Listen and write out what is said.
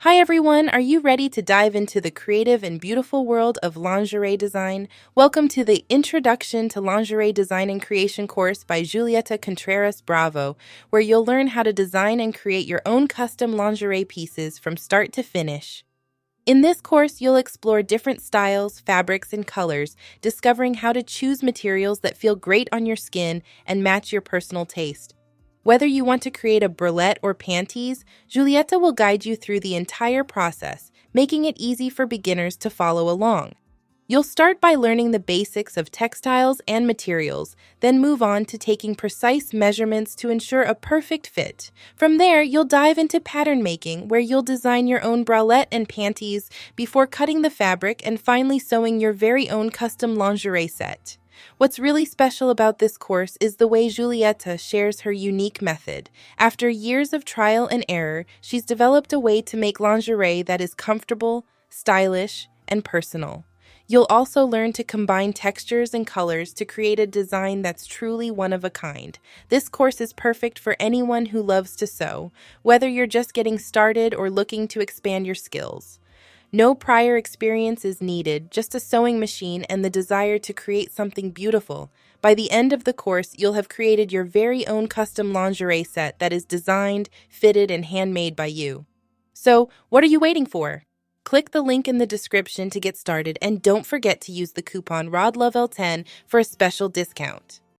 Hi everyone, are you ready to dive into the creative and beautiful world of lingerie design? Welcome to the Introduction to Lingerie Design and Creation course by Julieta Contreras Bravo, where you'll learn how to design and create your own custom lingerie pieces from start to finish. In this course, you'll explore different styles, fabrics, and colors, discovering how to choose materials that feel great on your skin and match your personal taste. Whether you want to create a bralette or panties, Julieta will guide you through the entire process, making it easy for beginners to follow along. You'll start by learning the basics of textiles and materials, then move on to taking precise measurements to ensure a perfect fit. From there, you'll dive into pattern making, where you'll design your own bralette and panties before cutting the fabric and finally sewing your very own custom lingerie set. What's really special about this course is the way Julieta shares her unique method. After years of trial and error, she's developed a way to make lingerie that is comfortable, stylish, and personal. You'll also learn to combine textures and colors to create a design that's truly one of a kind. This course is perfect for anyone who loves to sew, whether you're just getting started or looking to expand your skills. No prior experience is needed, just a sewing machine and the desire to create something beautiful. By the end of the course, you'll have created your very own custom lingerie set that is designed, fitted, and handmade by you. So, what are you waiting for? Click the link in the description to get started, and don't forget to use the coupon RODLOVEL10 for a special discount.